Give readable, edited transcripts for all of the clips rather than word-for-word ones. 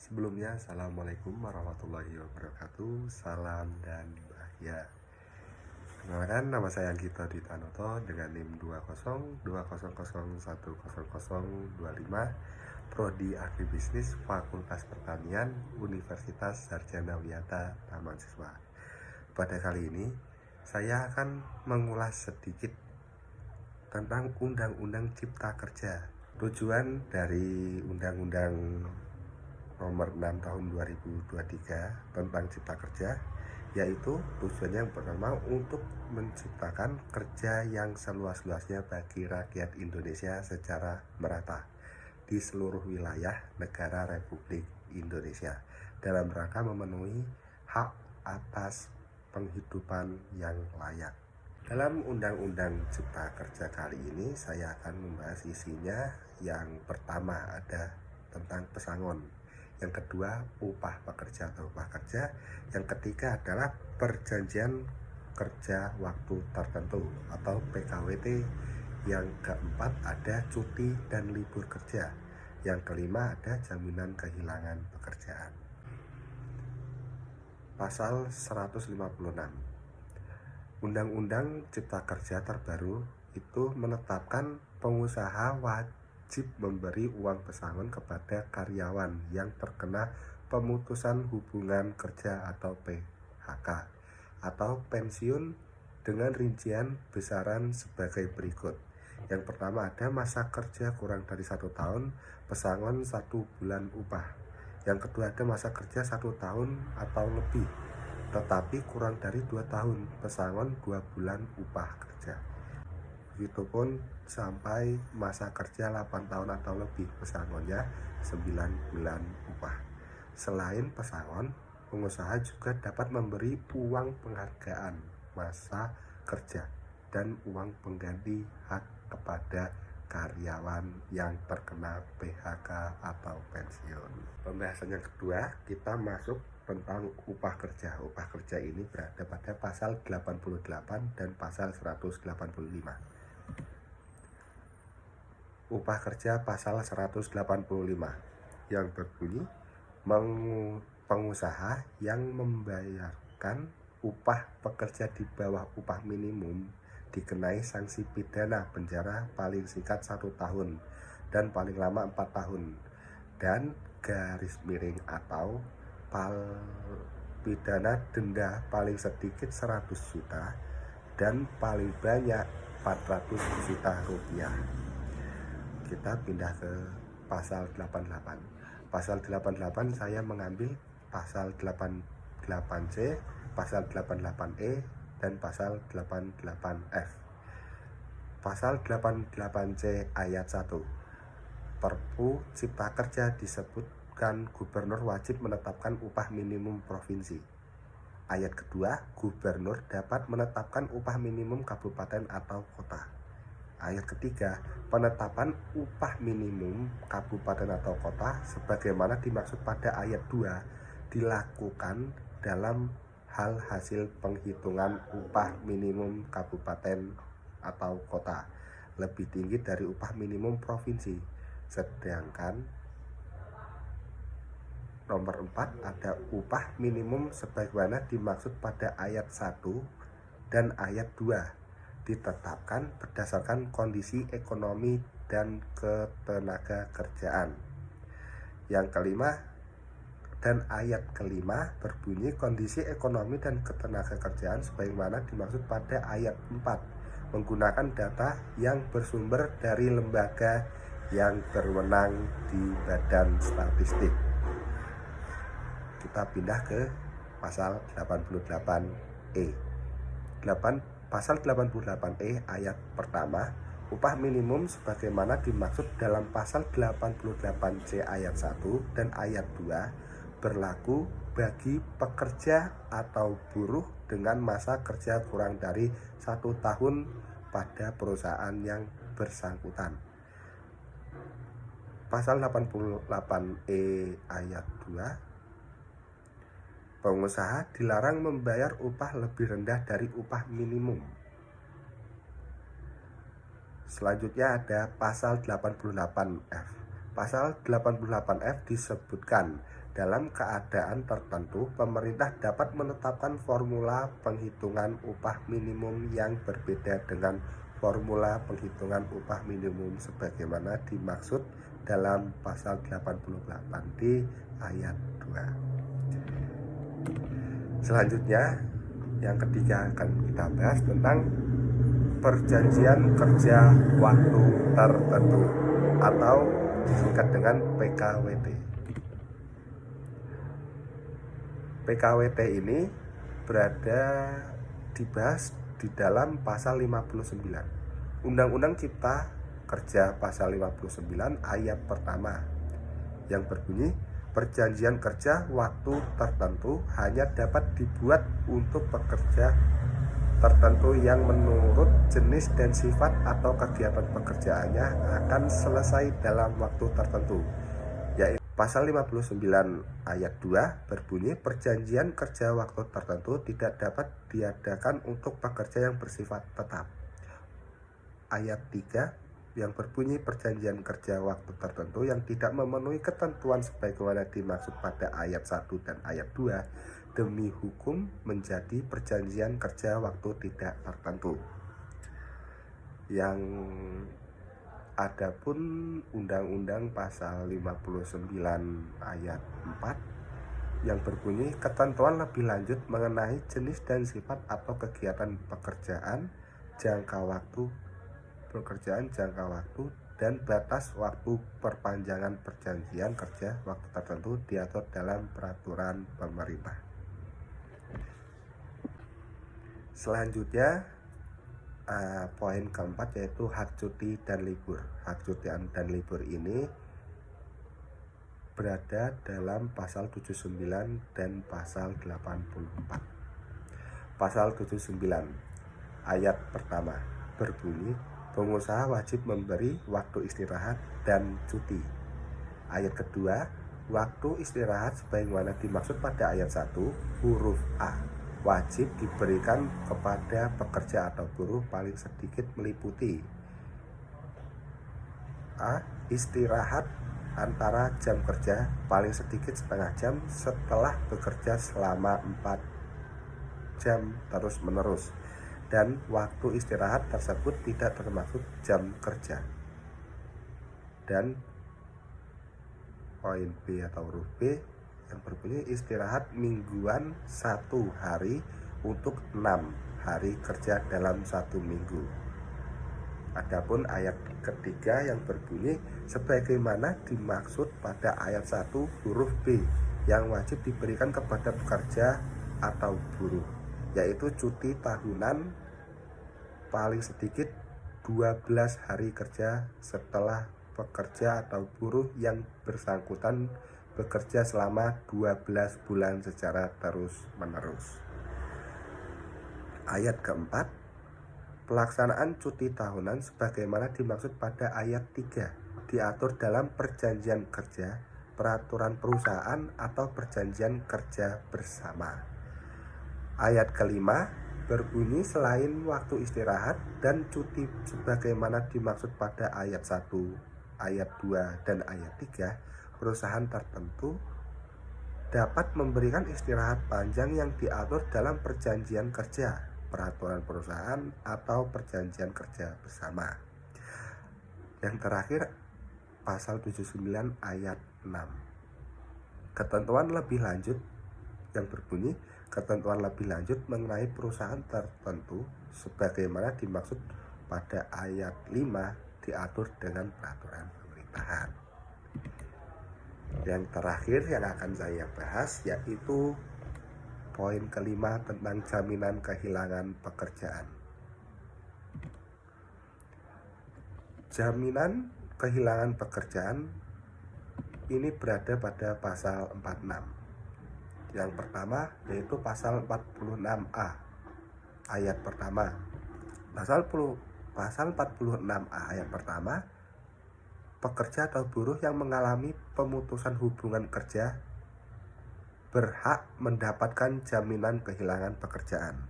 Sebelumnya, Assalamualaikum warahmatullahi wabarakatuh. Salam dan bahagia. Kenalkan, nama saya Anggito Ditanoto dengan NIM 2020010025, Prodi Agribisnis Fakultas Pertanian Universitas Sarjana Wiyata Taman Siswa. Pada kali ini, saya akan mengulas sedikit tentang Undang-Undang Cipta Kerja. Tujuan dari Undang-Undang Nomor 6 Tahun 2023 tentang Cipta Kerja, yaitu tujuannya yang pertama untuk menciptakan kerja yang seluas-luasnya bagi rakyat Indonesia secara merata di seluruh wilayah negara Republik Indonesia dalam rangka memenuhi hak atas penghidupan yang layak. Dalam Undang-Undang Cipta Kerja kali ini saya akan membahas isinya. Yang pertama ada tentang pesangon, yang kedua upah pekerja atau upah kerja, yang ketiga adalah perjanjian kerja waktu tertentu atau PKWT, yang keempat ada cuti dan libur kerja, yang kelima ada jaminan kehilangan pekerjaan. Pasal 156 Undang-Undang Cipta Kerja terbaru itu menetapkan pengusaha wajib memberi uang pesangon kepada karyawan yang terkena pemutusan hubungan kerja atau PHK atau pensiun dengan rincian besaran sebagai berikut. Yang pertama ada masa kerja kurang dari 1 tahun, pesangon 1 bulan upah. Yang kedua ada masa kerja 1 tahun atau lebih, tetapi kurang dari 2 tahun, pesangon 2 bulan upah kerja. Begitupun sampai masa kerja 8 tahun atau lebih, pesangonnya 9 bulan upah. Selain pesangon, pengusaha juga dapat memberi uang penghargaan masa kerja dan uang pengganti hak kepada karyawan yang terkena PHK atau pensiun. Pembahasan yang kedua, kita masuk tentang upah kerja. Upah kerja ini berada pada pasal 88 dan pasal 185. Upah kerja pasal 185 yang berbunyi, pengusaha yang membayarkan upah pekerja di bawah upah minimum dikenai sanksi pidana penjara paling singkat 1 tahun dan paling lama 4 tahun, dan garis miring atau pidana denda paling sedikit 100 juta dan paling banyak 400 juta rupiah. Kita pindah ke pasal 88. Pasal 88 saya mengambil pasal 88C, pasal 88E, dan pasal 88F. Pasal 88C ayat 1. Perpu Cipta Kerja disebutkan gubernur wajib menetapkan upah minimum provinsi. Ayat kedua, gubernur dapat menetapkan upah minimum kabupaten atau kota. Ayat ketiga, penetapan upah minimum kabupaten atau kota sebagaimana dimaksud pada ayat 2 dilakukan dalam hal hasil penghitungan upah minimum kabupaten atau kota lebih tinggi dari upah minimum provinsi. Sedangkan nomor 4 ada upah minimum sebagaimana dimaksud pada ayat 1 dan ayat 2 ditetapkan berdasarkan kondisi ekonomi dan ketenaga kerjaan. Yang kelima dan ayat kelima berbunyi, kondisi ekonomi dan ketenaga kerjaan sebagaimana dimaksud pada ayat 4 menggunakan data yang bersumber dari lembaga yang berwenang di Badan Statistik. Kita pindah ke pasal 88E. Pasal 88E ayat pertama, upah minimum sebagaimana dimaksud dalam pasal 88C ayat 1 dan ayat 2 berlaku bagi pekerja atau buruh dengan masa kerja kurang dari 1 tahun pada perusahaan yang bersangkutan. Pasal 88E ayat 2, pengusaha dilarang membayar upah lebih rendah dari upah minimum. Selanjutnya ada pasal 88F. Pasal 88F disebutkan dalam keadaan tertentu, pemerintah dapat menetapkan formula penghitungan upah minimum yang berbeda dengan formula penghitungan upah minimum sebagaimana dimaksud dalam pasal 88D ayat 2. Selanjutnya, yang ketiga akan kita bahas tentang perjanjian kerja waktu tertentu atau disingkat dengan PKWT. PKWT ini dibahas di dalam pasal 59 Undang-Undang Cipta Kerja pasal 59 ayat pertama yang berbunyi, perjanjian kerja waktu tertentu hanya dapat dibuat untuk pekerja tertentu yang menurut jenis dan sifat atau kegiatan pekerjaannya akan selesai dalam waktu tertentu. Yaitu pasal 59 ayat 2 berbunyi, perjanjian kerja waktu tertentu tidak dapat diadakan untuk pekerja yang bersifat tetap. Ayat 3 yang berbunyi, perjanjian kerja waktu tertentu yang tidak memenuhi ketentuan sebagaimana dimaksud pada ayat 1 dan ayat 2 demi hukum menjadi perjanjian kerja waktu tidak tertentu. Yang adapun Undang-Undang pasal 59 ayat 4 yang berbunyi, ketentuan lebih lanjut mengenai jenis dan sifat atau kegiatan pekerjaan, jangka waktu dan batas waktu perpanjangan perjanjian kerja waktu tertentu diatur dalam peraturan pemerintah. Selanjutnya poin keempat yaitu hak cuti dan libur. Hak cuti dan libur ini berada dalam pasal 79 dan pasal 84. Pasal 79 ayat pertama berbunyi, pengusaha wajib memberi waktu istirahat dan cuti. Ayat kedua, waktu istirahat sebagaimana dimaksud pada ayat 1 huruf A wajib diberikan kepada pekerja atau buruh paling sedikit meliputi A. Istirahat antara jam kerja paling sedikit setengah jam setelah bekerja selama 4 jam terus menerus, dan waktu istirahat tersebut tidak termasuk jam kerja. Dan poin B atau huruf B yang berbunyi, istirahat mingguan 1 hari untuk 6 hari kerja dalam 1 minggu. Adapun ayat ketiga yang berbunyi, sebagaimana dimaksud pada ayat 1 huruf B yang wajib diberikan kepada pekerja atau buruh, yaitu cuti tahunan paling sedikit 12 hari kerja setelah pekerja atau buruh yang bersangkutan bekerja selama 12 bulan secara terus-menerus. Ayat keempat, pelaksanaan cuti tahunan sebagaimana dimaksud pada ayat 3 diatur dalam perjanjian kerja, peraturan perusahaan atau perjanjian kerja bersama. Ayat kelima berbunyi, selain waktu istirahat dan cuti sebagaimana dimaksud pada ayat 1, ayat 2, dan ayat 3, perusahaan tertentu dapat memberikan istirahat panjang yang diatur dalam perjanjian kerja, peraturan perusahaan, atau perjanjian kerja bersama. Yang terakhir, pasal 79 ayat 6. Ketentuan lebih lanjut yang berbunyi, ketentuan lebih lanjut mengenai perusahaan tertentu sebagaimana dimaksud pada ayat 5 diatur dengan peraturan pemerintahan. Yang terakhir yang akan saya bahas yaitu poin kelima tentang jaminan kehilangan pekerjaan. Jaminan kehilangan pekerjaan ini berada pada pasal 46. Yang pertama yaitu pasal 46A ayat pertama. Pasal 46A ayat pertama, pekerja atau buruh yang mengalami pemutusan hubungan kerja berhak mendapatkan jaminan kehilangan pekerjaan.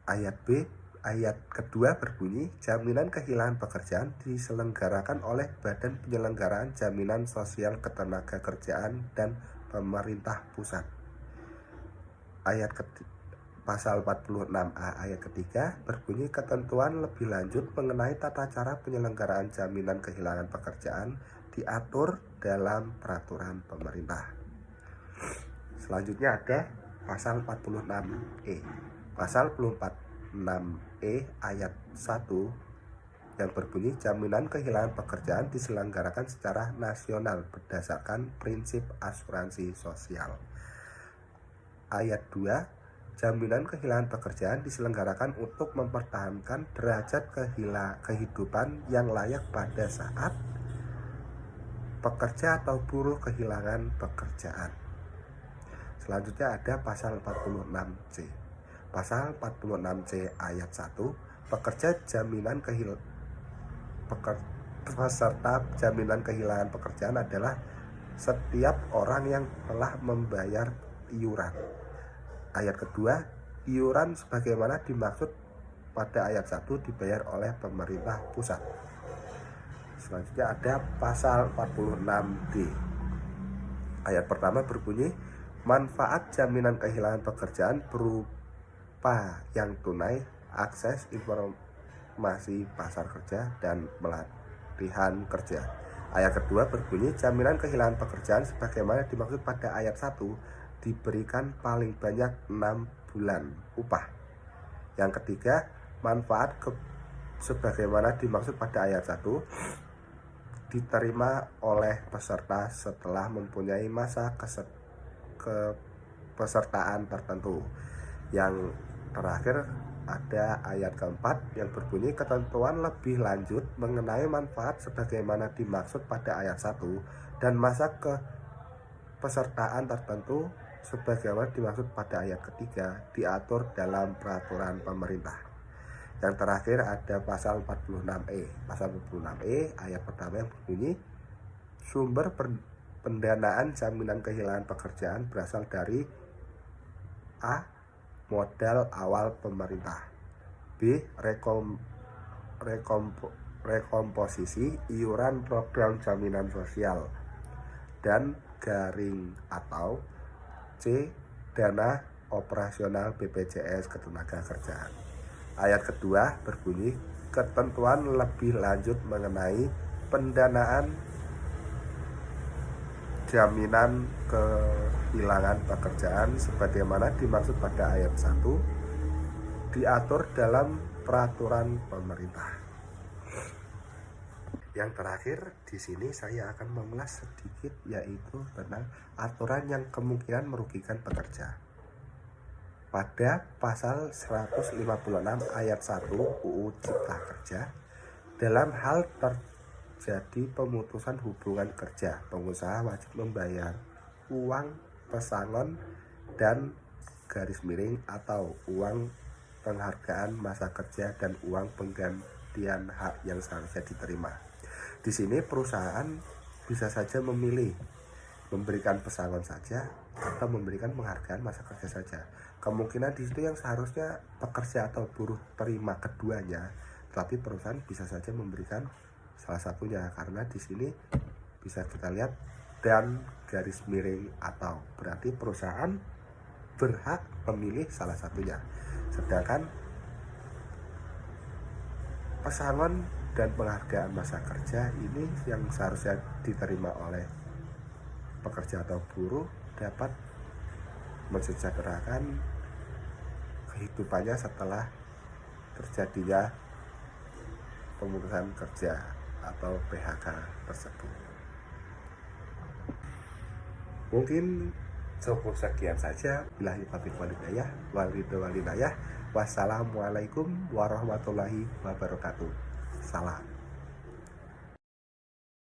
Ayat B Ayat kedua berbunyi, jaminan kehilangan pekerjaan diselenggarakan oleh Badan Penyelenggaraan Jaminan Sosial Ketenagakerjaan dan pemerintah pusat. Pasal 46A ayat ketiga berbunyi, ketentuan lebih lanjut mengenai tata cara penyelenggaraan jaminan kehilangan pekerjaan diatur dalam peraturan pemerintah. Selanjutnya ada pasal 46E. Pasal 46E ayat 1 yang berbunyi, jaminan kehilangan pekerjaan diselenggarakan secara nasional berdasarkan prinsip asuransi sosial. Ayat 2, jaminan kehilangan pekerjaan diselenggarakan untuk mempertahankan derajat kehidupan yang layak pada saat pekerja atau buruh kehilangan pekerjaan. Selanjutnya ada pasal 46C. Pasal 46C ayat 1, peserta jaminan kehilangan pekerjaan adalah setiap orang yang telah membayar iuran. Ayat kedua, iuran sebagaimana dimaksud pada ayat 1 dibayar oleh pemerintah pusat. Selanjutnya ada pasal 46D. Ayat pertama berbunyi, manfaat jaminan kehilangan pekerjaan berupa yang tunai, akses informasi pasar kerja, dan pelatihan kerja. Ayat kedua berbunyi, jaminan kehilangan pekerjaan sebagaimana dimaksud pada ayat 1 diberikan paling banyak 6 bulan upah. Yang ketiga, manfaat sebagaimana dimaksud pada ayat 1 diterima oleh peserta setelah mempunyai masa kepesertaan tertentu. Yang terakhir ada ayat keempat yang berbunyi, ketentuan lebih lanjut mengenai manfaat sebagaimana dimaksud pada ayat 1 dan masa kepesertaan tertentu sebagaimana dimaksud pada ayat ketiga diatur dalam peraturan pemerintah. Yang terakhir ada pasal 46E. Pasal 46E ayat pertama yang berbunyi, sumber pendanaan jaminan kehilangan pekerjaan berasal dari A, modal awal pemerintah, B, rekomposisi iuran program jaminan sosial, dan garing, atau C, dana operasional BPJS Ketenagakerjaan. Ayat kedua berbunyi, ketentuan lebih lanjut mengenai pendanaan jaminan kehilangan pekerjaan sebagaimana dimaksud pada ayat 1 diatur dalam peraturan pemerintah. Yang terakhir di sini saya akan mengulas sedikit, yaitu tentang aturan yang kemungkinan merugikan pekerja. Pada pasal 156 ayat 1 UU Cipta Kerja, dalam hal jadi pemutusan hubungan kerja, pengusaha wajib membayar uang pesangon dan garis miring atau uang penghargaan masa kerja dan uang penggantian hak yang seharusnya diterima. Di sini perusahaan bisa saja memilih memberikan pesangon saja atau memberikan penghargaan masa kerja saja. Kemungkinan di situ yang seharusnya pekerja atau buruh terima keduanya, tapi perusahaan bisa saja memberikan salah satunya, karena di sini bisa kita lihat dan garis miring atau, berarti perusahaan berhak memilih salah satunya. Sedangkan pesangon dan penghargaan masa kerja ini yang seharusnya diterima oleh pekerja atau buruh dapat mensejahterakan kehidupannya setelah terjadinya pemutusan kerja atau PHK tersebut. Mungkin cukup sekian saja. Billahi taufiq walhidayah. Wassalamualaikum warahmatullahi wabarakatuh. Salam.